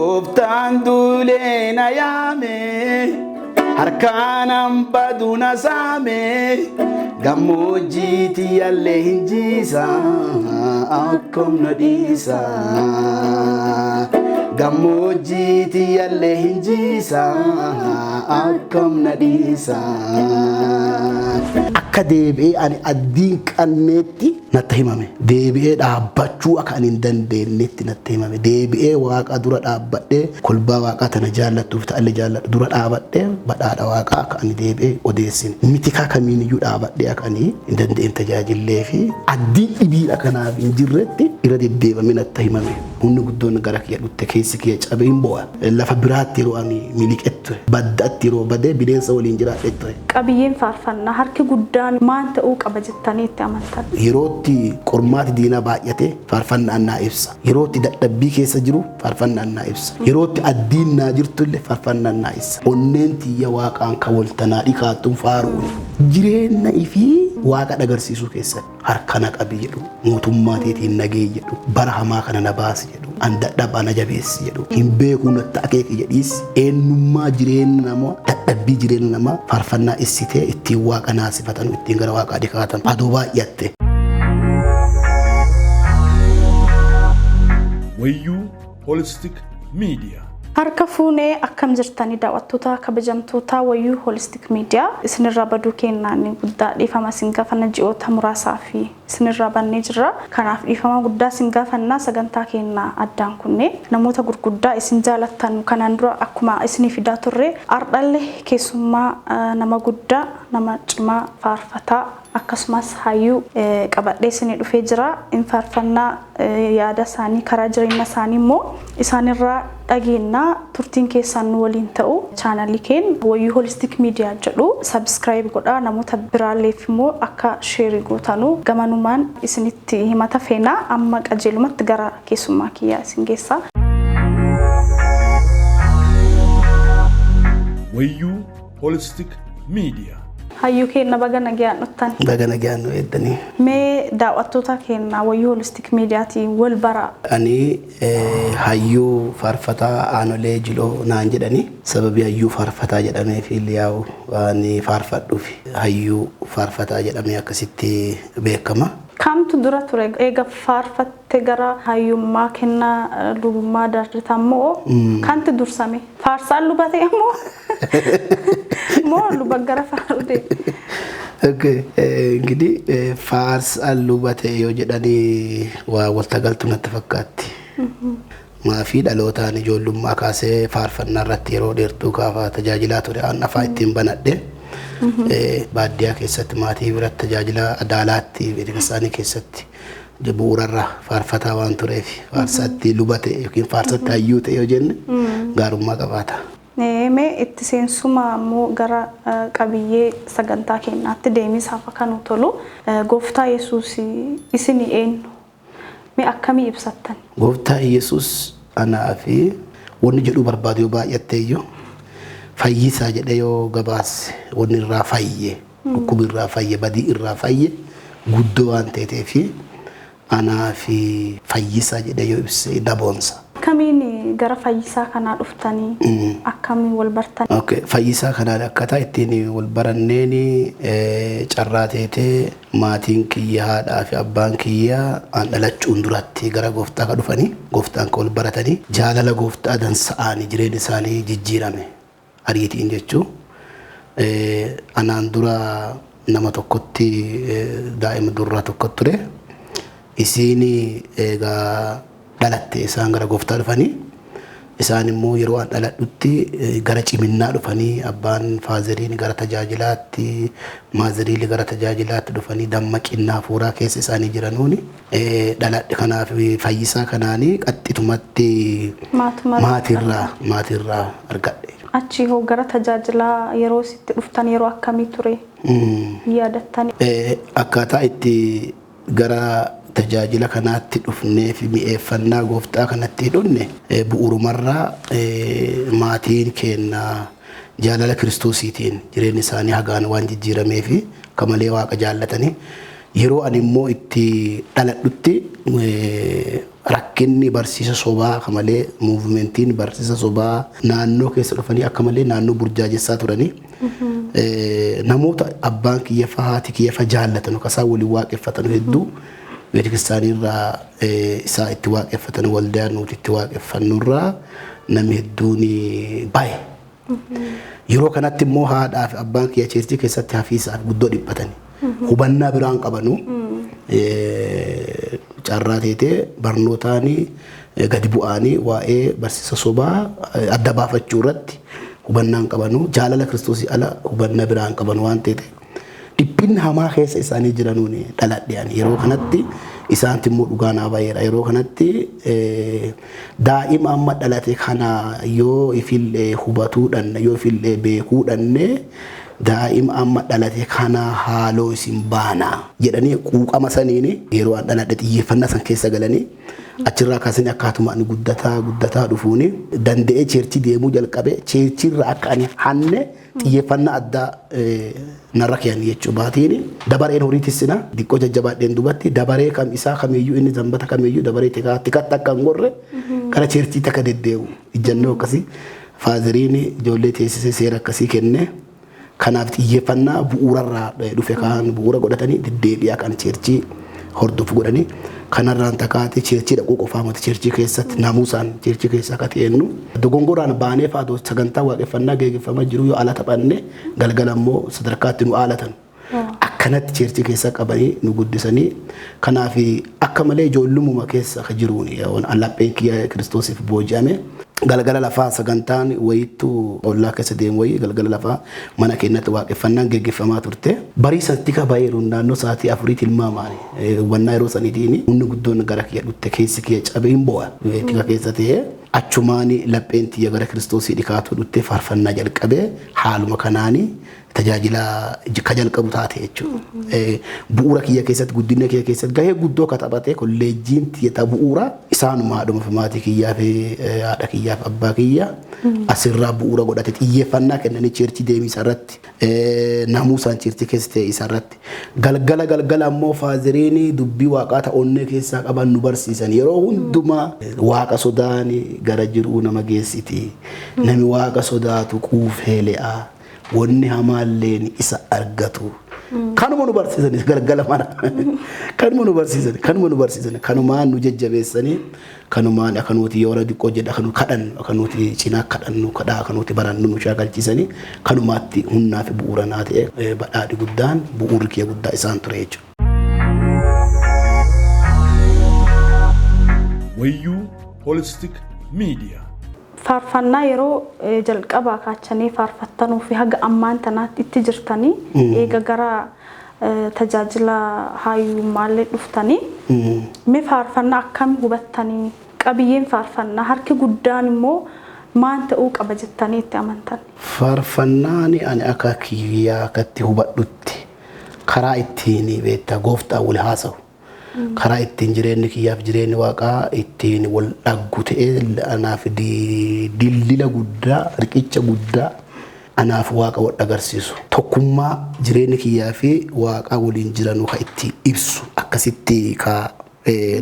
Gooftaan duulee na yaame harkaanaan baduna saame gammoojjiitti yaallee hin jiisa akkam na dhiisa gammoojjiitti yaallee hin jiisa akkam na dhiisa akka deebi'ee ani addiin qanneetti natti himame deebi'ee dhaabbachuu akka ani hin dandeenyetti natti himame deebi'ee waaqa dura dhaabbadhee kolbaa waaqaa tana jaallattuuf ta'allee jaalladhu dura dhaabbadhee badhaadha waaqaa akka ani deebi'ee odeessin mitikaa kamiiniyyuu dhaabbadhee akka ani hin dandeenye tajaajillee fi addiin dhibiidha kanaaf hin jirretti irra deddeebame natti himame humni guddoon gara kiyya dhutte keessi kiyya cabee hin bo'an lafa biraatti yeroo ani miliqettu baddaatti yeroo badee bineensa waliin jiraadhe qabiyyeen faarfannaa harki guddaan maan ta'uu qaba jettanii itti amantan yerootti qormaati diinaa baay'ate faarfannaan naa ibsa yerootti dadhabbii keessa jiru faarfannaan naa ibsa yerootti addiin naa jirtullee faarfannaan naa ibsa onneen tiyya waaqaan ka waltanaa dhikaattuun faaruun jireenya ifii waaqa dhagarsiisuu keessatti harkana qabi jedhu mootummaa teetiin nagee jedhu bara hamaa kana na baasi jedhu an dadhabaa na jabeessi jedhu hin beekuu natti akeeki jedhiis eenyummaa jireenya namaa dadhabbii jireenya namaa faarfannaa ibsitee ittiin waaqa naasifatan ittiin gara waaqaa dhikaatan aduu baay'atte. Wayyuu Holistic Media. Harka fuunee akkam jirtanii daawwattoota kabajamtoota Wayyuu Holistic Media isinirraa baduu kennaan guddaa dhiifama singafana ji'oota muraasaa fi isinirraa bannee jirra kanaaf dhiifama guddaa singafannaa sagantaa kennaa addaan kunne namoota gurguddaa isin jaalattan kanaan dura akkuma isinii fidaa turre ardhalle keessummaa nama guddaa nama cimaa faarfataa akkasumas hayyuu qabadhee isinii dhufee jira in faarfannaa yaada isaanii karaa jireenya isaanii immoo isaanirraa dhageennaa turtiin keessan nu waliin ta'u chaanalii keenya Wayyuu Holistic Media jedhu subscribe godhaa namoota biraalleef immoo akka share gootanu gamanumaan isinitti himata feenaa amma qajeelumatti gara keessummaa kiyyaa isin geessa. Wayyuu Holistic Media. Hayyuu keenya baga nagayaan dhuftan. Baga nagayaan nu eeddanii. Mee daawwattoota keenya Wayyuu Holistic Mediaatiin wal bara. Ani hayyuu faarfataa aanolee jiloo naan jedhani sababii hayyuu faarfataa jedhamee fi liyaa'u ani faarfadhuuf hayyuu faarfataa jedhamee akkasitti beekama. Kamtu dura ture eega faarfatte gara hayyummaa kennaa lubummaa darbitammoo kanti dursame faarsaan lubatee ammoo moo luba gara faarude. Okay, enggidi faarsaan lubatee yoo jedhanii waa waltagaltu natti fakkaatti. Maafi dhalootaan ijoollummaa kaasee faarfannaa irratti yeroo dheertuu kaafaa tajaajilaa ture aan afaa ittiin banadhe. Baadiyyaa keessatti maatii biratti tajaajila adaalaatti beeksisaanii keessatti bu'uurarraa faarfataa waan tureef faarsaatti lubate yookiin faarsatti hayyuu ta'e yoo jenne gaarummaa qabaata. Mee itti seensuma immoo gara qabiyyee sagantaa keenyaatti deemisaaf akka nu tolu gooftaa Yesuus isinii eenyu mee akkamii ibsattan? Gooftaa Yesuus anaa fi wanni jedhu barbaadu yoo baay'atteeyyuu fayyisaa jedhe yoo gabaase wanni irraa fayye dhukkubi irraa fayye badii irraa fayye guddoo waan ta'eef anaa fi fayyisaa jedhe yoo ibse daboonsa. Akkamiin gara fayyisaa kanaa dhuftanii akkamiin wal bartan? Okay, fayyisaa kanaan akkaataa ittiin wal baranneen carraa teetee maatiin kiyya haadhaa fi abbaan kiyya aan dhalachuun duratti gara gooftaa ka dhufanii gooftaan ka wal baratanii jaalala gooftaa dansa'anii jireenya isaanii jijjiirame. Ariitiin jechuun anaan dura nama tokkotti daa'ima durraa tokkotti ture isiin egaa dhalatte isaan gara gooftaa dhufanii isaan immoo yeroo an dhaladhutti gara ciminnaa dhufanii abbaan faazeriin gara tajaajilaatti maazeriin gara tajaajilaatti dhufanii dammaqinnaa fuuraa keessa isaanii jiranuuni dhaladhe kanaaf fayyisaa kanaanii qaxxitumatti maatirraa argadhe. Achi hoo gara tajaajilaa yeroo sitti dhuftan yeroo akkamii ture yaadattani? Akkaataa itti gara tajaajila kanaatti dhufnee fi mi'eeffannaa gooftaa kanatti dhufne bu'uurumarraa maatiin keenya jaalala Kiristoosiitiin jireenya isaanii hagaan waan jijjiiramee fi kamalee waaqa jaallatanii yeroo ani immoo itti dhaladhutti akkinni barsiisa sobaa kamalee muuvimentiin barsiisa sobaa naannoo keessa dhufanii akka malee naannoo burjaajessaa turanii namoota abbaan kiyya fa haati kiyya fa jaallatan kasaa waliin waaqeffatan hedduu beekiristaanirraa isaa itti waaqeffatan waldaa nuti itti waaqeffannurraa namni hedduun baay'ee. Yeroo kanatti immoo haadhaa fi abbaan kiyya cheertii keessatti hafiisaaf guddoo dhiphatanii hubannaa biraan qabanu carraa teetee barnootaanii gadi bu'anii waa'ee barsiisa sobaa adda baafachuu irratti hubannaan qabanu jaalala kiristoosii ala hubannaa biraan qabanu waan ta'eef dhiphinni hamaa keessa isaanii jiranuun dhaladhiyaan yeroo kanatti isaanti immoo dhugaa naa baay'eedha yeroo kanatti daa'ima amma dhalate kana yoo ifillee hubatuudhaan yoo ifillee beekuudhaan daa'ima amma dhalate kana haaloo isin baana jedhanii quuqama saniin yeroo an dhaladhe xiyyeeffannaa san keessa galanii achirraa kaasanii akkaatuma ani guddataa dhufuuni danda'ee cheerchii deemuu jalqabe cheerchiirraa akka ani hanne xiyyeeffannaa addaa narra kiyanii jechuu baatiin dabareen horii tissina diqqoo jajjabaadheen dubatti dabaree kam isaa kamiyyuu inni zambata kamiyyuu dabaree tikatti akka hin gorre gara cheerchii takka deddeebi'u ijjannoo akkasii faaziriin ijoollee teessisee seera akkasii kenne kanaaf xiyyeeffannaa bu'uurarraa dhufe kaan bu'uura godhatanii deddeebi'aa kan cheerchii hordofu godhanii kanarraan takaate cheerchii dhaquu qofaa miti cheerchii keessatti namuusaan cheerchii keessa akka ta'ennu dogongoraan baanee faatoo sagantaa waaqeffannaa geeggeeffamaa jiru yoo ala taphanne galgala immoo sadarkaatti nu aalatan akkanatti cheerchii keessa qabanii nu guddisanii kanaaf akka malee ijoollumuma keessa akka jiruun allapheen kiyya kiristoosiif booji'ame galgala lafaa sagantaan wayittuu ollaa keessa deemu wayii galgala lafaa mana keenyatti waaqeffannaan geeggeeffamaa turte barii sanatti ka baay'eeru naannoo sa'aatii afurii tilmaamaani hubannaa yeroo saniitiin humni guddoon gara kiyya dhutte keessi kiyya cabee hin bo'a tika keessa ta'ee achumaani lapheen tiyya gara kiristoosii dhikaatu dhutte faarfannaa jalqabee haaluma kanaanii tajaajila ka jalqabu taate jechuudha. Bu'uura kiyya keessatti guddina kiyya keessatti gahee guddoo ka taphate kolleejjiin tiyya bu'uura isaanuma haadhuma fi maatii kiyyaa fi haadha kiyyaa fi abbaa kiyyaa asirraa bu'uura godhate xiyyeeffannaa kennanii cheerchii deemii isarratti namuusaan cheerchii keessa ta'e isarratti galgala ammoo faaziriin dubbii waaqaa ta'onnee keessaa qaban nu barsiisan yeroo hundumaa waaqa sodaan gara jiruu nama geessiti nami waaqa sodaatu quufee le'aa wanni hamaalleen isa argatu kanuma nu barsiisan galgala mana kanuma nu barsiisan kanumaan nu jajjabeessanii kanumaan akanuuti yoo diqqoo jedha kanu kadhan akanuuti cinaa kadhannu kadhaa akanuuti barannu nu shaakalchiisanii kanumaatti hunnaa fi bu'uura naa ta'e badhaadhi guddaan bu'uurri kiyya guddaa isaan ture jechuudha. Wayyuu Holistic Media. Faarfannaa yeroo jalqabaa kaachanii faarfattanuu fi haga ammaan tanaatti itti jirtanii eega gara tajaajila hayyummaallee dhuftanii mee faarfannaa akkam hubattanii qabiyyeen faarfannaa harki guddaan immoo maan ta'uu qaba jettanii itti amantan? Faarfannaan ani akka kiyyaa akkatti hubadhutti karaa ittiin beektaa gooftaa wal haasa'u. Karaa ittiin jireenyi kiyyaaf jireenyi waaqaa ittiin wal dhaggu ta'ee anaaf dildila guddaa riqicha guddaa anaaf waaqa wal agarsiisu tokkummaa jireenyi kiyyaa fi waaqaa waliin jiranuu ka itti ibsu akkasitti ka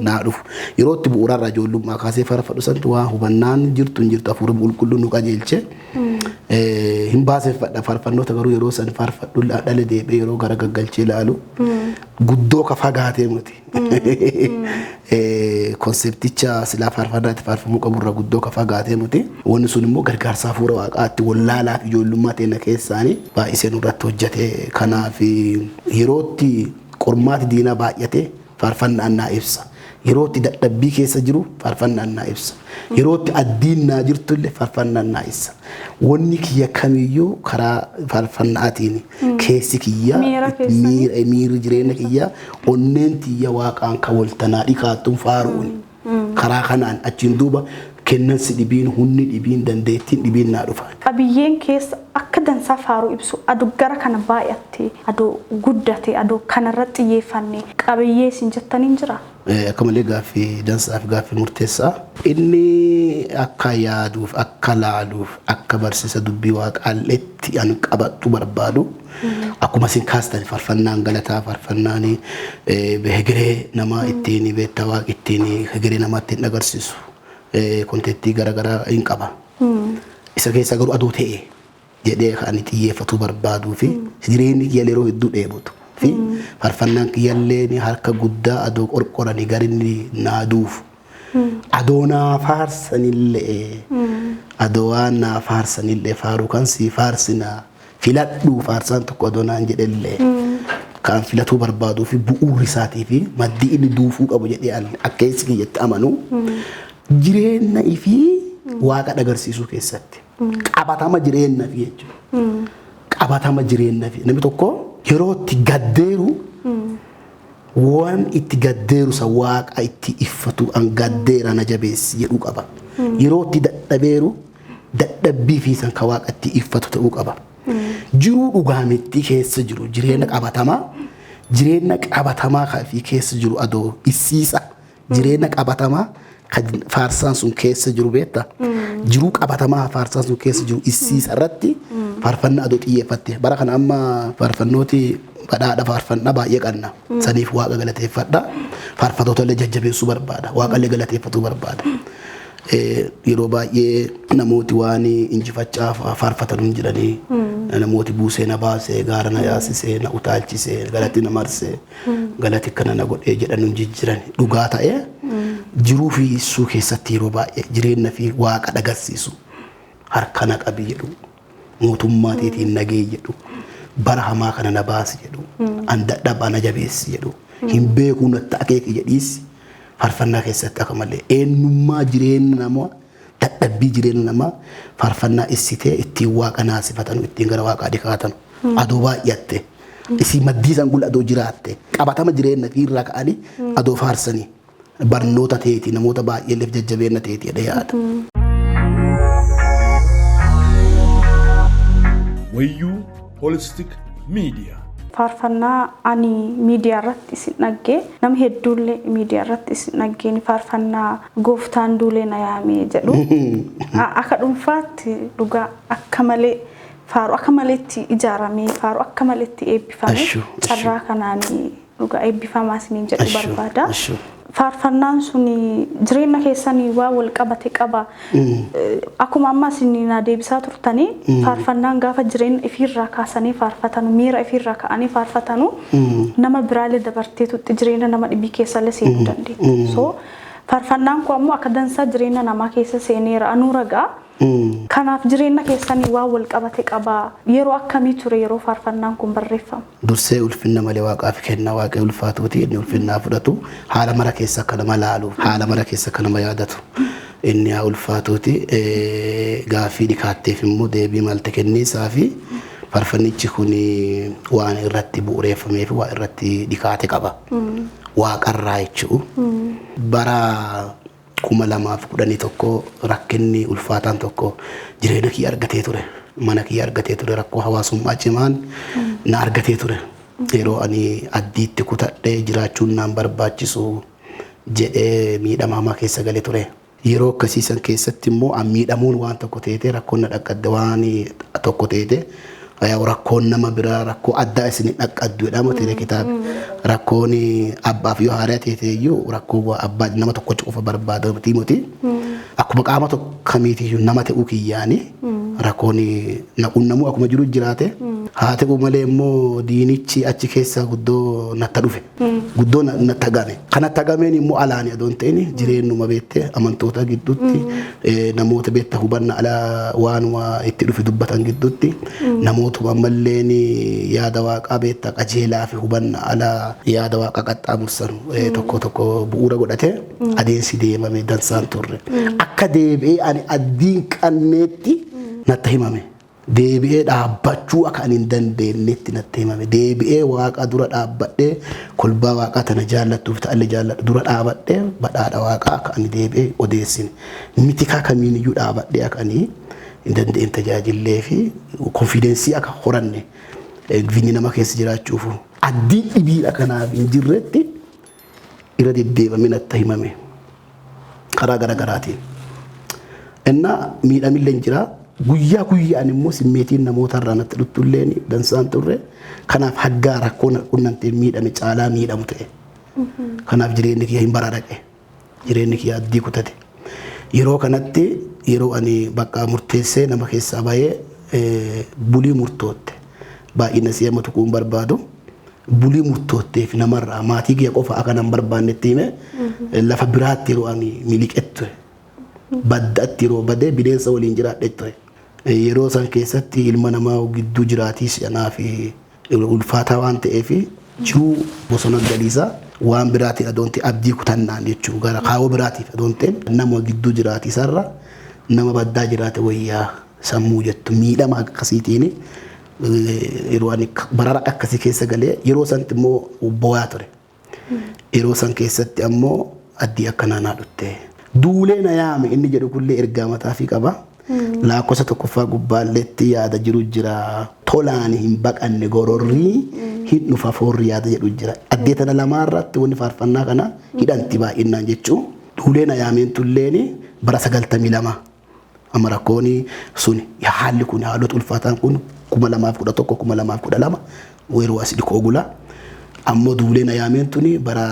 naa dhufu yeroo itti bu'uurarraa ijoollummaa kaasee faarfadhu santu waa hubannaan jirtu hin jirtu hafuura qulqulluun nu qajeelche hin baaseeffadha faarfannoota garuu yeroo san faarfadhu dhala deebi'ee yeroo gara gaggalchee ilaalu guddoo ka fagaatee miti konsepticha silaa faarfannaatti faarfamuu qaburra guddoo ka fagaatee miti wanni sun immoo gargaarsa hafuura waaqaatti wallaalaaf ijoollummaa teenya keessaanii baay'isee nurratti hojjete kanaaf yerootti qormaati diinaa baay'ate faarfannaan naa ibsa yerootti dadhabbii keessa jiru faarfannaan naa ibsa yerootti addiin naa jirtullee faarfannaan naa ibsa wanni kiyya kamiyyuu karaa faarfannaatiin keessi kiyya miira jireenya kiyya onneen tiyya waaqaan ka waltanaa dhikaattuun faaruun karaa kanaan achiin duuba kennansi dhibiin hunni dhibiin dandeettiin dhibiin naa dhufa. Qabiyyeen keessa akka dansaa faaruu ibsu aduu gara kana baay'atte aduu guddate aduu kanarratti xiyyeeffanne qabiyyee sin jettaniin jira. Akka malee gaaffii dansaaf gaaffii murteessaa. Inni akka yaaduuf akka laaluuf akka barsiisa dubbii waaqaalleetti an qabadhu barbaadu akkuma sin kaastan faarfannaan galataa faarfannaan hegeree nama ittiin beektaa waaqa ittiin hegeree namatti hin agarsiisu kontentii garaagaraa hin qaba. Isa keessa garuu aduu ta'e jedhee kan xiyyeeffatu barbaaduu fi jireenyi kiyya yeroo hedduu dheebotu fi faarfannaan kiyyallee harka guddaa aduu qorqoranii garinni naaduuf. Adoo naa faarsanillee adoo waan naa faarsanillee faaruu kan si faarsinaa filadhuu faarsaan tokko adoo naan jedhellee kan filatuu barbaaduu fi bu'uurri isaatii fi maddii inni duufuu qabu jedhee akka eessi kiyyatti amanu jireenya fi waaqa agarsiisuu keessatti qabatama jireenya fi jechuudha. Qabatama jireenya fi namni tokko yeroo itti gaddeeru waan itti gaddeeru sa waaqa itti iffatu an gaddeera na jabeessi jedhuu qaba. Yeroo itti dadhabeeru dadhabbii fi san ka waaqa itti iffatu ta'uu qaba. Jiruu dhugaametti keessa jiru jireenya qabatamaa fi keessa jiru adoo isiisa jireenya qabatamaa kan faarsaan sun keessa jiru beekta. Jiruu qabatamaa faarsaan sun keessa jiru isiisa irratti faarfannaa adoo xiyyeeffatte bara kana amma faarfannooti badhaadha faarfannaa baay'ee qabna. Saniif waaqa galateeffadha. Faarfattoota illee jajjabeessuu barbaada. Waaqa illee galateeffatuu barbaada. Yeroo baay'ee namooti waan injifachaa faarfatan hin jiranii. Namooti buusee na baasee gaara na yaasisee na utaalchisee galatti na marsee galatti kana na godhee jedhan hin jijjiiran dhugaa ta'ee jiruu fi isuu keessatti yeroo baay'ee jireenya fi waaqa agarsiisu harka na qabi jedhu mootummaa teetiin nagee jedhu. Bara hamaa kana na baasi jedhu an dadhabaa na jabeessi jedhu hin beekuu natti akeeki jedhiis faarfannaa keessatti akka malee eenyummaa jireenya namaa dadhabbii jireenya namaa faarfannaa ibsitee ittiin waaqa naasifatan ittiin gara waaqaa dhiqaatan adoo baay'atte isii maddii san gul adoo jiraatte qabatama jireenya fi irraa ka'anii adoo faarsanii barnoota ta'eeti namoota baay'eeleef jajjabeenya ta'eeti jedhee yaada. Wayyuu Holistic Media. Faarfannaa ani miidiyaa irratti isin dhaggee nama hedduullee miidiyaa irratti isin dhaggeen faarfannaa gooftaan duulee na yaamee jedhu akka dhuunfaatti dhugaa akka malee faaru akka maleetti ijaaramee faaru akka maleetti eebbifame carraa kanaan dhugaa eebbifamaa isiniin jedhu barbaada. Faarfannaan suni jireenya keessanii waa wal qabate qaba. Akkuma amma isin na deebisaa turtanii faarfannaan gaafa jireenya ifirraa kaasanii faarfatanu miira ifirraa ka'anii faarfatanu nama biraalee dabarteetutti jireenya nama dhibii keessa illee seenuu dandeenya. So faarfannaan kun ammoo akka dansaa jireenya namaa keessa seeneera anuu ragaa. Kanaaf jireenya keessanii waa wal qabate qaba. Yeroo akkamii ture yeroo faarfannaan kun barreeffamu? Dursee ulfinna malee waaqaaf kenna waaqee ulfaatuuti inni ulfinnaa fudhatu haala mara keessa akka nama laalu haala mara keessa akka nama yaadatu inni haa ulfaatuuti gaaffii dhikaatteef immoo deebii malte kenniisaa fi faarfannichi kun waan irratti bu'uureeffamee fi waan irratti dhikaate qaba. Waaqarraa jechuu bara 2011 rakkinni ulfaataan tokko jireenya kiyya argatee ture. Mana kiyya argatee ture rakkoo hawaasummaa cimaan na argatee ture. Yeroo ani addiitti kutadhee jiraachuun naan barbaachisu jedhee miidhamaa keessa galee ture. Yeroo akkasiisan keessatti immoo miidhamuun waan tokko teete rakkoon na dhaqqadde waan tokko teete rakkoon nama biraa rakkoo addaa isin dhaqqaddu jedhama tere kitaabi. Rakkoon abbaaf yoo haaraa teete iyyuu rakkoo abbaa nama tokko cufa barbaada Timoti. Akkuma qaama tokko kamiitiyyuu nama ta'uu kiyyaanii rakkoon naqunnamuu akkuma jiru jiraate haa ta'u malee immoo diinichi achi keessa guddoo natta dhufe. Guddoo natta game. Kan natta gameen immoo alaanii adoon ta'in jireenyuma beektee amantoota gidduutti namoota beekta hubanna alaa waanuma itti dhufe dubbatan gidduutti namootuma ammalleen yaada waaqaa beekta qajeelaa fi hubanna alaa yaada waaqa qaxxaamursan tokko tokko bu'uura godhate adeemsi deemame dansaan turre. Akka deebi'ee ani addiin qanneetti natti himame. Deebi'ee dhaabbachuu akka ani hin dandeenyetti natti himame. Deebi'ee waaqa dura dhaabbadhee kolbaa waaqaa tana jaallattuuf ta'allee jaalladhu dura dhaabbadhee badhaadha waaqaa akka ani deebi'ee odeessine. Mitikaa kamiiniyyuu dhaabbadhee akka ani hin dandeenye tajaajillee fi konfidensii akka horanne vinni nama keessa jiraachuuf addiin dhibiidha kanaaf hin jirretti irra deddeebame natti himame karaa garaagaraatiin. Enna miidhamillee jira guyyaa guyyaan immoo simmeetiin namoota irraa natti dhuttulleen dansaan turre kanaaf haggaa rakkoo qunnamtee miidhame caalaa miidhamu ta'e kanaaf jireenyi kiyya hin baraaraqe jireenyi kiyya addii kutate yeroo kanatti yeroo ani bakka murteessee nama keessaa bahee bulii murtootte baay'ina si'ama tuquun barbaadu bulii murtootteef namarraa maatii kiyya qofa akka nan barbaannetti hime lafa biraatti yeroo ani miliqettu baddaatti yeroo badee bineensa waliin jiraadhe ture. Yeroo san keessatti ilma namaa gidduu jiraatiis anaa fi ulfaataa waan ta'eef jiruu bosona galiisa waan biraatti adoonte abdii kutannaan jechuu gara kaawwa biraatiif adoonteen nama gidduu jiraatiisarra nama baddaa jiraate wayyaa sammuu jettu miidhama akkasiitiin yeroo ani barara akkasii keessa galee yeroo santi immoo boo'aa ture. Yeroo san keessatti ammoo addii akkanaa naa dhutte. Duulee na yaame inni jedhu kullee ergaa mataa fi qaba. Lakkoofsa tokkoffaa gubbaalleetti yaada jiru jira. Tolaan hin baqanne gororrii hin dhufa foorri yaada jedhu jira. Addeetana lamaarratti wanni faarfannaa kana hidhanti baay'inaan jechuun duulee na yaameen tulleen bara 92 amma rakkooni suni haalli kun haalota ulfaataan kun 2011 2012 weeroo asii koogula. Ammoo duulee na yaameen tuni bara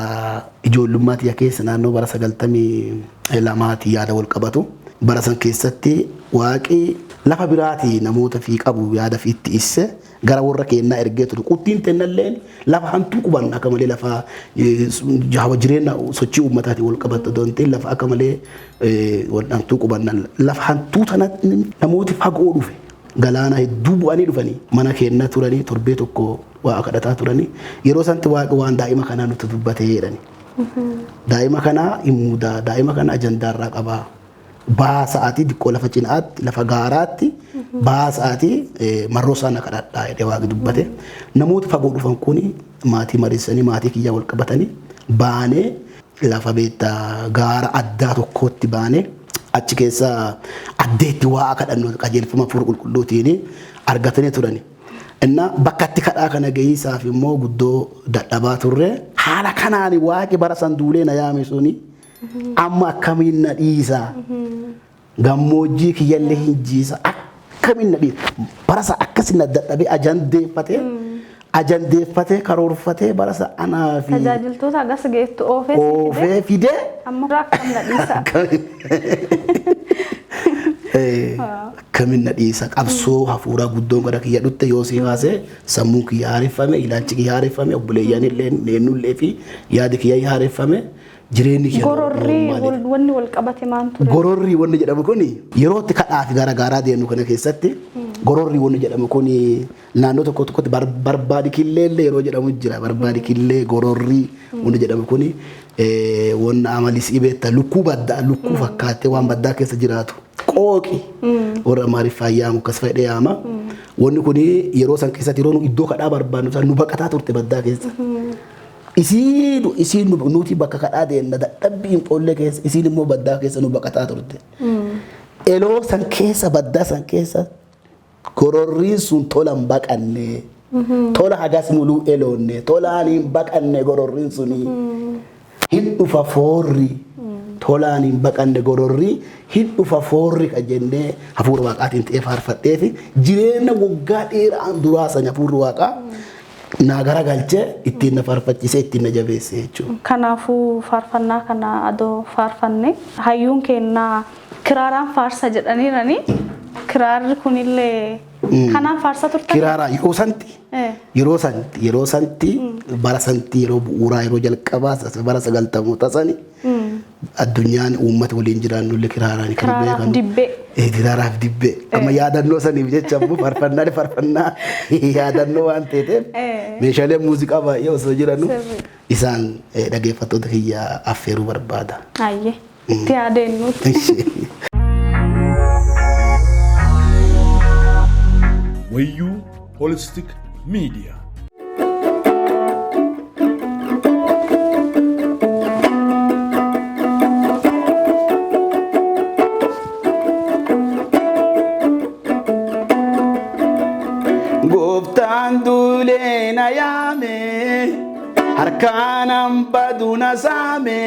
ijoollummaatti keessa naannoo bara 92 yaada wal qabatu. Bara san keessatti waaqii lafa biraati namoota fi qabu yaada fi itti isse gara warra keenyaa ergee ture quttiin tennalleen lafa hantuu quban akka malee lafa jahawa jireenya sochii uummataati wal qabatu doonte lafa akka malee hantuu quban lafa hantuu tana namooti fagoo dhufe galaana hedduu bu'anii dhufanii mana keenyaa turanii torbee tokko waa kadhataa turanii yeroo santi waaqi waan daa'ima kanaa nutti dubbatee jedhani daa'ima kanaa himuudaa daa'ima kana ajandaarraa qabaa. Baasa'aati diqqoo lafa cinaatti lafa gaaraatti baasa'aati marroo sana kadhadhaa jedhee waaqi dubbate namoota fagoo dhufan kuni maatii mariisanii maatii kiyyaa wal qabatanii baanee lafa beektaa gaara addaa tokkotti baanee achi keessa addeetti waa kadhannoo qajeelfama fuula qulqulluutiin argatanii turani. Inna bakka itti kadhaa kana geessaaf immoo guddoo dadhabaa turre haala kanaan waaqi bara san duulee na yaame suni. Amma akkamiin na dhiisa gammoojjii kiyyallee hin jiisa akkamiin na dhiisa barasa akkasi na dadhabee ajandeeffatee karoorfatee barasa anaa fi tajaajiltoota agas geettu oofee fidee amma akkam na dhiisa akkamiin na dhiisa qabsoo hafuuraa guddoon gara kiyya dhutte yoo si haasee sammuu kiyya haareffame ilaalchi kiyya haareffame obboleeyyan illee neennullee fi yaadi kiyya haareffame. Jireenyi kiyya gororrii wanni wal qabate maan ture gororrii wanni jedhamu kuni yeroo itti kadhaa fi garaa deemnu kana keessatti gororrii wanni jedhamu kuni naannoo tokkotti barbaadi killee yeroo jedhamu jira barbaadi killee gororrii wanni jedhamu kuni wanna amalis ibeetta lukkuu baddaa lukkuu fakkaatee waan baddaa keessa jiraatu qooqi warra maariffaa yaamu akkas fedhee yaama wanni kuni yeroo san keessatti yeroo iddoo kadhaa barbaadnu nu baqataa turte baddaa keessa. Isiin nuti bakka kadhaa deemna dadhabbiin qollee keessa isiin immoo baddaa keessa nu baqataa turte. Eloo san keessa baddaa san keessa gororriin sun tola hin baqanne tola hagas muluu eloonne tolaan hin baqanne gororriin suni hin dhufa foorri tolaan hin baqanne gororrii hin dhufa foorri ka jennee hafuura waaqaatiin ta'ee faarfadhee fi jireenya waggaa dheeraan duraa sana hafuurri waaqaa. Na gara galchee ittiin na faarfachiisee ittiin na jabeesse jechuudha. Kanaafuu faarfannaa kana adoo faarfanne hayyuun kennaa kiraaraan faarsa jedhaniirani kiraarri kunillee kanaan faarsa turtan. Kiraaraa yeroo santi bara santi yeroo bu'uuraa yeroo jalqabaa bara 90 sani addunyaan uummata waliin jiraannullee kiraaraan kan beekamu. Dibbee. Kiraaraaf dibbee. Amma yaadannoo saniif jecha ammoo faarfannaa yaadannoo waan ta'eef meeshaalee muuziqaa baay'ee osoo jiranu isaan dhaggeeffattoota kiyya affeeruu barbaada. Ayyee itti yaadeennuuti. Wayyuu Holistic Media. Gooftaan duulee na yaame harkaan hambaduu na saame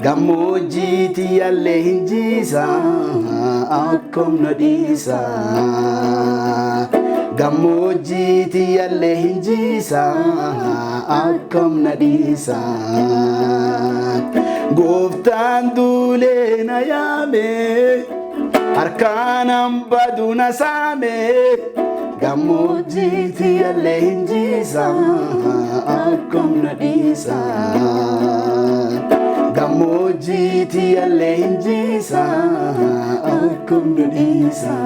gammoojjiiti yallee hin jiisa akkom na dhiisa gammoojjiiti yallee hin jiisa akkom na dhiisa gooftaan duulee na yaame harkaanaan badu na saame gammoojjiiti yallee hin jiisa akkom na dhiisa gammoojjiiti yallee hin jiisa akkom na dhiisa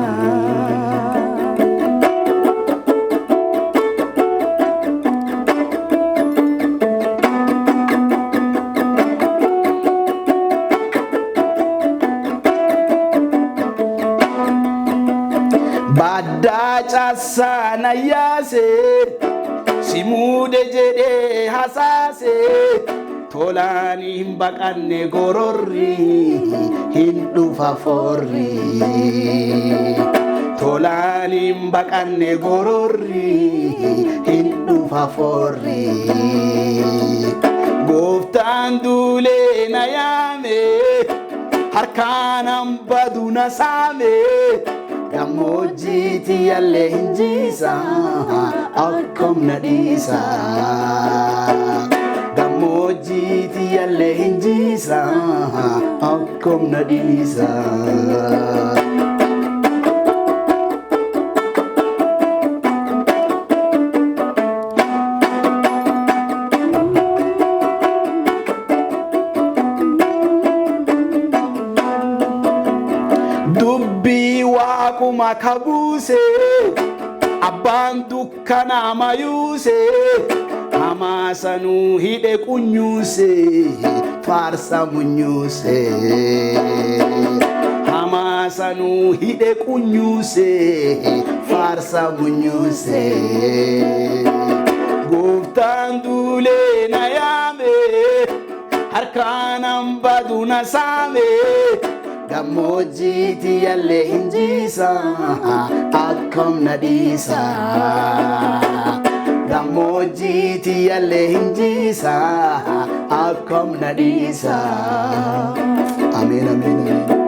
baddaa caasaa na yaase simuude jedhee hasaase tolaan hin baqanne gororri hin dhufa forri tolaan hin baqanne gororri hin dhufa forri gooftaan duulee na yaame harkaanaan badu na saame gammoojjiiti yallee hin jiisa akkom na dhiisa gammoojjiiti yallee hin jiisa akkom na dhiisa dubbii waaquma kabuuse abbaan dukkanaa mayuuse hamaasanuu hidhe qunyuuse faarsa munyuuse hamaasanuu hidhe qunyuuse faarsa munyuuse gooftaan duulee na yaame harkaanaan badu na saame gammoojjiiti yallee hin jiisa akkom na dhiisa gammoojjiiti yallee hin jiisa akkom na dhiisa ameen ameen ameen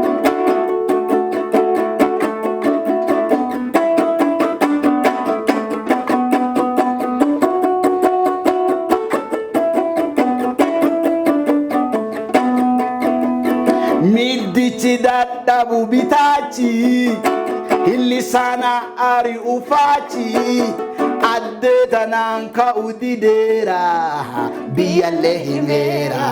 middichi dadhabu bitaachi hillisaana ari ufaachi addee tanaan ka'u dideera biyyallee himeera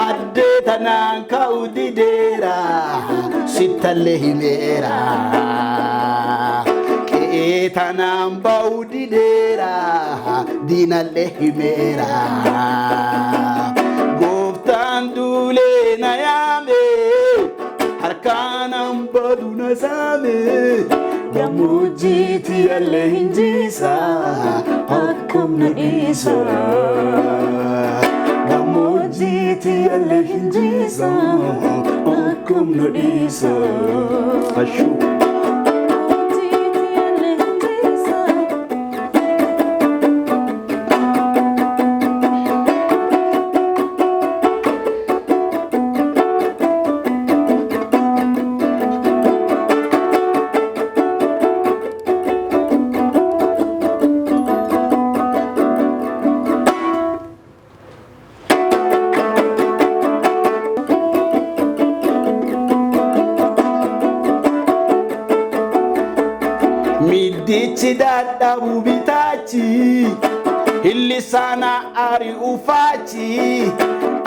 addee tanaan ka'u dideera sittallee himeera qe'ee tanaan ba'u dideera diinallee himeera gooftaan duulee na yaame harkaanaan badu na saame gammoojjiiti yallee hin jiisa akkom na dhiisa gammoojjiiti yallee hin jiisa akkom na dhiisa middichi dadhabu bitaachi hillisaana ari ufaachi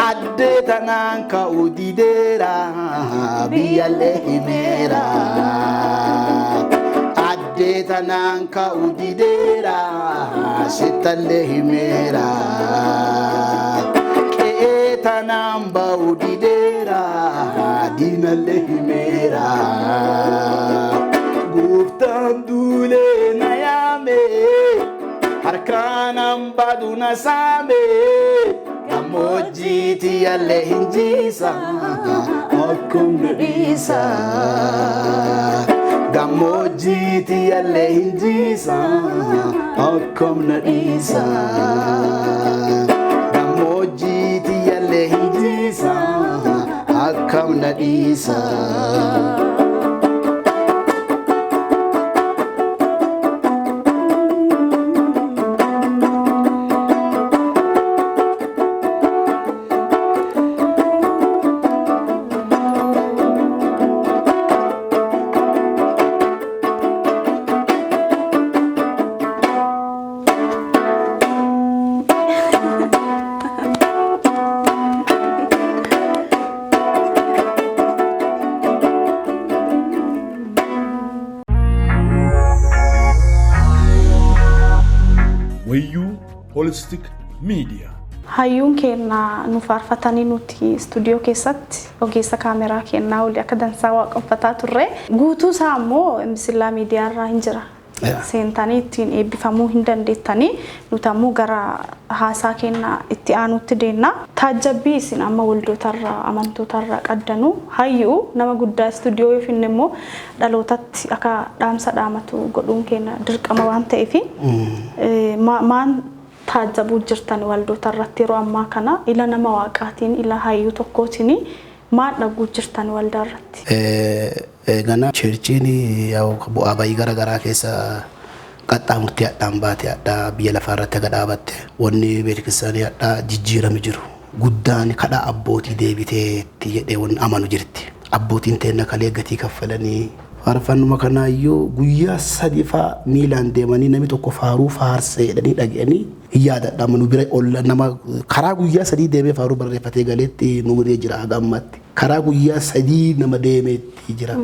addee tanaan ka'u dideera biyyallee himeera addee tanaan ka'u dideera sittallee himeera qe'ee tanaan ba'u dideera diinallee himeera gooftaan duulee na yaame harkaanaan badu na saame gammoojjiiti yallee hin jiisa akkom na dhiisa gammoojjiiti yallee hin jiisa akkom na dhiisa gammoojjiiti yallee dhiisa. Wayyuu Holistic Media. Hayyuun keenya nu faarfatanii nuti istuudiyoo keessatti ogeessa kaameraa kennaa olii akka dansaa waaqeffataa turre guutuu isaa ammoo misilaa miidiyaa irraa hin jira. Seentanii ittiin eebbifamuu hin dandeettanii nuti ammoo gara haasaa kennaa itti aanutti deemna. Taajjabbii isin amma waldootarraa amantootarraa qaddanuu hayyuu nama guddaa istuudiyoo yoo finne immoo dhalootatti akka dhaamsa dhaamatu godhuun keenya dirqama waan ta'eef maan taajjabuu jirtan waldootarratti yeroo ammaa kana ila nama waaqaatiin ila hayyuu tokkootiin maal dhaguu jirtan waldaarratti? Gana churchiin yaa'u bu'aa bayii garaa keessa qaxxaamurtii hadhaan baate hadhaa biyya lafaarratti aga dhaabatte wanni beeksisaanii hadhaa jijjiirame jiru guddaan kadhaa abbootii deebiteetti jedhee wanni amanu jirti. Abbootiin teenna kalee gatii kaffalanii faarfannuma kanaayyuu guyyaa sadii faa miilaan deemanii namni tokko faaruu faarsee jedhanii dhaga'anii yaadadha manu bira olla nama karaa guyyaa sadii deemee faaruu barreeffatee galeetti nu biree jira agammatti karaa guyyaa sadii nama deemeetti jira.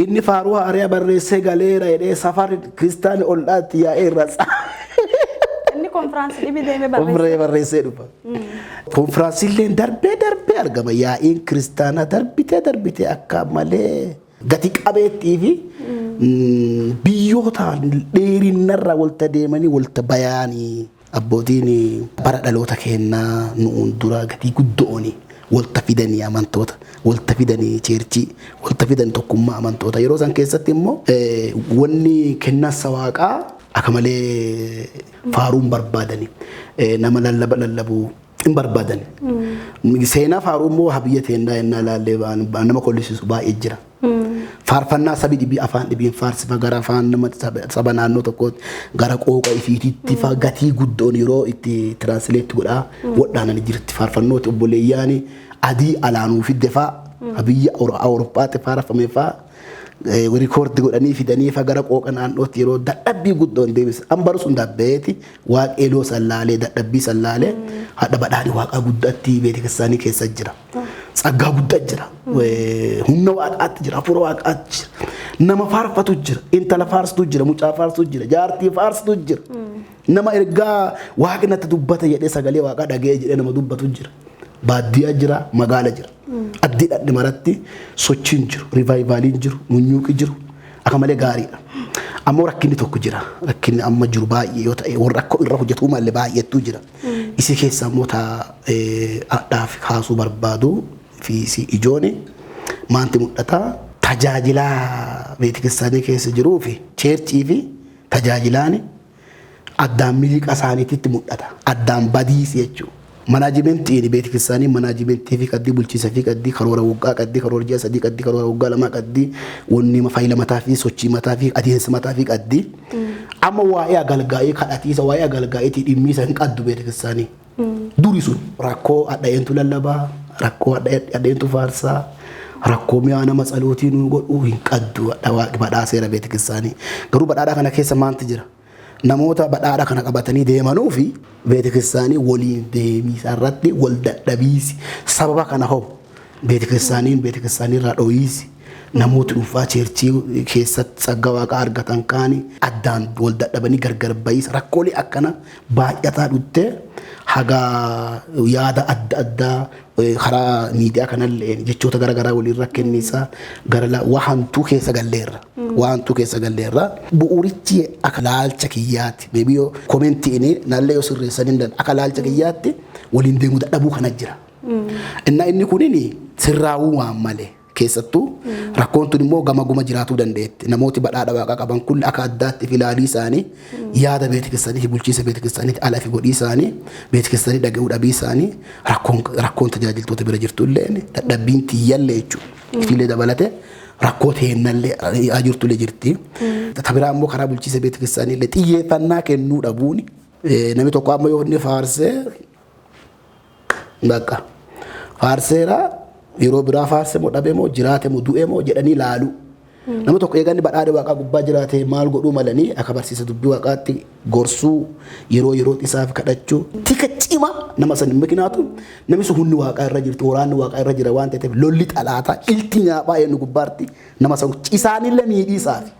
Inni faaruu haaraa barreessee galeera jedhee safar kiristaani ollaatti yaa'ee irraa inni konfiraansii dhibi deemee barreessee dhufa. Konfiraansiillee darbee argama yaa'iin kiristaanaa darbitee akka malee gati qabeettii fi biyyoota dheerinnarraa walta deemanii walta bayaanii abbootiin bara dhaloota kennaa nuun dura gatii guddooni walta fidanii amantoota walta fidanii cheerchii walta fidanii tokkummaa amantoota yeroo san keessatti immoo wanni kennaa waaqaa akka malee faaruun barbaadani nama lallabuu hin barbaadani. Seenaa faaruu immoo habiyya teennaa yennaa laallee nama kollisiisu baay'ee jira. Faarfannaa sabi dhibii afaan dhibiin faarsifa gara afaan nama saba naannoo tokkootti gara qooqa ifiititti fa gatii guddoon yeroo itti tiraansileetti godhaa wadhaanani jirti faarfannooti obboleeyyaani adii alaanuu fidde fa habiyya Awurooppaatti faarfame fa rikoordi godhanii fidanii fa gara qooqa naannootti yeroo dadhabbii guddoon deebise ambaru sun dabbeeti waaqeeloo sallaalee dadhabbii sallaalee hadha badhaadhi waaqaa guddatti beeksisaanii keessa jira. Saggaa guddaa jira. Humna waaqaatti jira. Hafuura waaqaatti jira. Nama faarfatu jira. Intala faarsitu jira. Mucaa faarsitu jira. Jaartii faarsitu jira. Nama ergaa waaqnatti dubbata jedhee sagalee waaqaa dhagee jedhee nama dubbatu jira. Baadiyyaa jira. Magaala jira. Addii dhadhi maratti sochiin jiru. Rivaayivaaliin jiru. Munyuuqi jiru. Akka malee gaariidha. Ammoo rakkinni tokko jira. Rakkinni amma jiru baay'ee yoo ta'e warra akka irra hojjetu malee baay'eetu jira. Isi keessa immoo adhaaf kaasuu barbaadu fi si ijooni maanti mul'ata tajaajila beeksisaanii keessa jiruu fi cheerchii fi tajaajilaan addaan miliqa isaaniitti mul'ata. Addaan badiisi jechuudha. Manaajimentiin beeksisaanii manaajimentii fi qaddii bulchiinsa fi qaddii karoora waggaa qaddii karoora ji'a sadii qaddii karoora waggaa lamaa qaddii wanni faayila mataa fi sochii mataa fi adeemsa mataa fi qaddii amma waa'ee agalgaa'ee kadhatiisa waa'ee agalgaa'eetii dhimmiisa hin qaddu beeksisaanii. Duri sun rakkoo adhayeentu lallabaa rakkoo adhayeentu faarsaa rakkoo mi'aa nama tsalootiin godhuu hin qaddu badhaaseera beeksisaanii. Garuu badhaadhaa kana keessa maanti jira? Namoota badhaadhaa kana qabatanii deemanuu fi beeksisaanii waliin deemiisa irratti wal dadhabiisi sababa kana hoo beeksisaaniin irraa dho'iisi namoota dhuunfaa cheerchii keessatti sagga waaqaa argatan kaanii addaan wal dadhabanii gargar ba'iisa rakkoolee akkana baay'ataa dhuttee haga yaada adda addaa karaa miidiyaa kanallee jechoota garaagaraa waliin rakkennisaa gara waantuu keessa galleerra bu'uurichi akka laalcha kiyyaatti beebiyoo komentiin nallee yoo sirreessanii akka laalcha kiyyaatti waliin deemuu dadhabuu kana jira. Inni kunin sirraawuu waan malee keessattuu rakkoon tun immoo gama jiraatuu dandeetti. Namooti badhaadha waaqa qaban kun akka addaatti filaalii isaanii yaada beetikirsaanii bulchiinsa beetikirsaanii ala fi godhii isaanii beetikirsaanii dhaga'uu dhabii isaanii rakkoon tajaajiltoota bira jirtu illee dadhabbiin tiyyallee jechuudha. Ifilee dabalate rakkoo teennallee ajirtulee jirti. Tabiraa immoo karaa bulchiinsa beetikirsaanii illee xiyyeeffannaa kennuu dhabuun namni tokko amma yoo inni faarsee bakka faarseera yeroo biraa faarse moo dhabe moo jiraate moo du'e moo jedhanii laalu. Namni tokko eeganni badhaadha waaqaa gubbaa jiraate maal godhuu malanii akka barsiisa dubbii waaqaatti gorsuu yeroo isaaf kadhachuu tika cima nama san mikinaatu namni sun hundi waaqaa irra jirti waraanni waaqaa irra jira waan ta'eef lolli xalaataa ilti nyaaphaa eenyu gubbaatti nama san isaanillee miidhiisaafi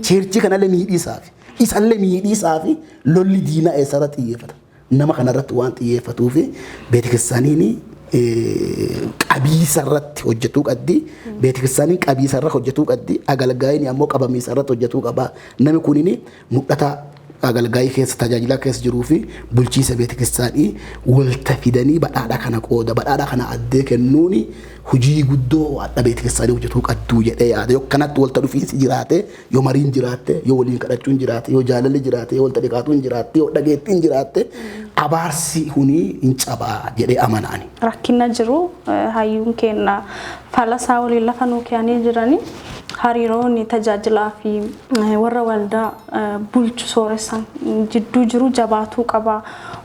cheerchii kanallee miidhiisaafi isallee miidhiisaafi lolli diinaa eessarratti xiyyeeffata. Nama kanarratti waan xiyyeeffatuufi beetikirsaaniin qabiisa irratti hojjetuu qabdi. Beetikirsaaniin qabiisa irra hojjetuu qabdi. Agalgaayini ammoo qabamiisa irratti hojjetuu qaba. Namni kunini mul'ata agalgaayii keessa tajaajila keessa jiruu fi bulchiinsa beetikirsaanii walta fidanii badhaadha kana qooda badhaadha kana addee kennuuni hojii guddoo adda beetikirsaanii hojjetuu qabdu jedhee yaada. Yoo kanatti walta dhufiinsi jiraate yoo mariin jiraate yoo waliin kadhachuun jiraate yoo jaalalli jiraate yoo walta dhiqaatuun jiraate yoo dhageettiin jiraate abaarsi hunii hin cabaa jedhee amanaani. Rakkina jiru hayyuun kenna falasaa waliin lafa nuu keenyanii jiranii hariiroon tajaajilaa fi warra waldaa bulchu sooressan jidduu jiru jabaatuu qaba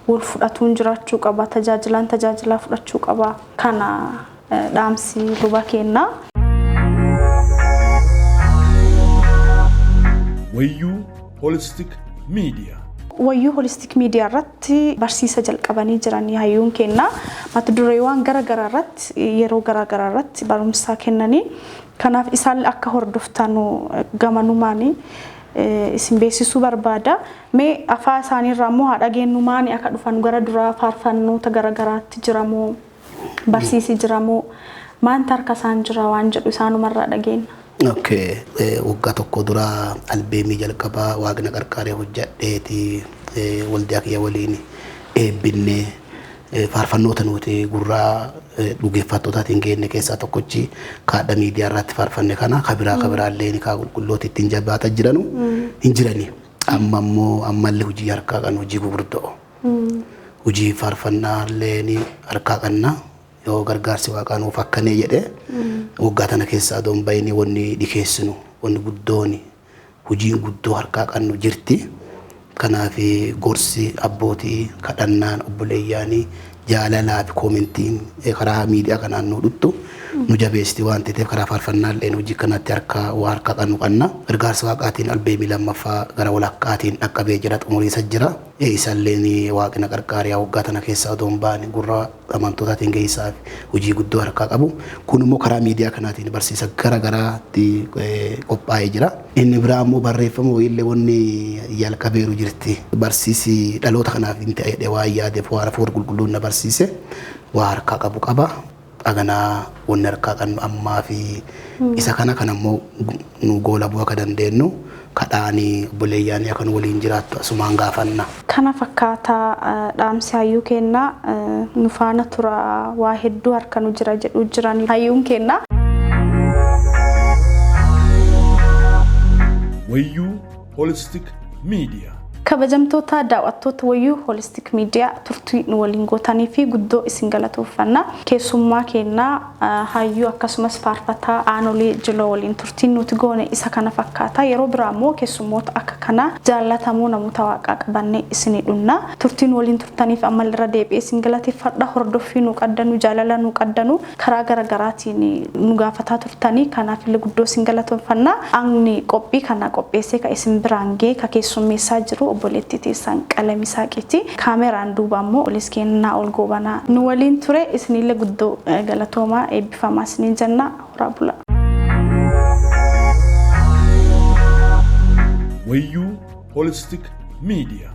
wal fudhatuun jiraachuu qaba tajaajilaa fudhachuu qaba kana dhaamsi luba kenna. Wayyuu Holistic Media. Wayyuu Holistic Media irratti barsiisa jalqabanii jiranii hayyuun kenna mata dureewwan garaa irratti yeroo garaa irratti barumsa kennanii kanaaf isaan akka hordoftanu gamanumaanii isin beeksisuu barbaada. Mee afaa isaanii irraa immoo haadha geennumaanii akka dhufan gara duraa faarfannoota garaatti jiramoo barsiisi jiramoo maanta harka isaan jira waan jedhu isaanumarraa dhageenya. Okay, waggaa tokko dura albeemii jalqabaa waaqna qarqaaree hojjadheeti waldaa kiyya waliin eebbinne faarfannoota nuti gurraa dhugeeffattootaatiin geenne keessaa tokkochi kaadha miidiyaa irratti faarfanne kana kabiraa illee ni kaa qulqullooti ittiin jabaata jiranu hin jirani. Ammallee hojii harkaa kan hojii gurguddoo hojii faarfannaa illee ni harkaa qabna. Yoo gargaarsi waaqaa nuuf akkanee jedhe waggaa tana keessaa doon bayni wanni dhikeessinu wanni guddooni hojiin guddoo harkaa qabnu jirti. Kanaaf gorsi abbootii kadhannaan obboleeyyaanii jaalalaa fi koomentiin karaa miidiyaa kanaan nu dhuttu nu jabeesti waan ta'eef karaa faarfannaa illee hojii kanatti harkaa qabnu qabna. Gargaarsa waaqaatiin albeemii lammaffaa gara walakkaatiin dhaqqabee jira xumuriisa jira. Isallee waaqna qarqaariyaa waggaa tana keessaa doon baani gurra amantootaatiin geessaa hojii guddoo harkaa qabu. Kun immoo karaa miidiyaa kanaatiin barsiisa garaatti qophaa'ee jira. Inni biraa immoo barreeffama illee wanni jalqabeeru jirti. Barsiisi dhaloota kanaaf hin ta'e waan yaadeef waan hafuura qulqulluun na barsiise waa harkaa qabu qaba. Aganaa wanni harkaa qabnu ammaa fi isa kana ammoo nu goola bu'aa akka dandeenyu kadhaanii obboleeyyaanii akka waliin jiraattu asumaan gaafanna. Kana fakkaataa dhaamsi hayyuu kenna nu faana tura waa hedduu harka nu jira jedhu jiranii hayyuun kenna. Wayyuu Holistic Media. Kabajamtoota daawwattoota Wayyuu Holistic Media turtii nu waliin gootanii fi guddoo isin galatooffanna. Keessummaa kennaa hayyuu akkasumas faarfataa aanolee jiloo waliin turtii nuti goone isa kana fakkaata. Yeroo biraa immoo keessummoota akka kana jaallatamoo namoota waaqaa qabannee isinii dhunna. Turtiin waliin turtaniif ammalirra deebi'ee isin galateeffadha. Hordoffii nu qaddanu jaalala nu qaddanu karaa garaagaraatiin nu gaafataa turtanii kanaaf illee guddoo isin galatooffanna. Ani qophii kana qopheessee ka isin biraan gee ka keessummeessaa jiru obboleettii teessan qalami saaqiti kaameraan duuba immoo olis kennaa ol goobanaa nu waliin ture isinillee guddoo galatoomaa eebbifamaa isiniin jenna horaa bula. Wayyuu Holistic Media.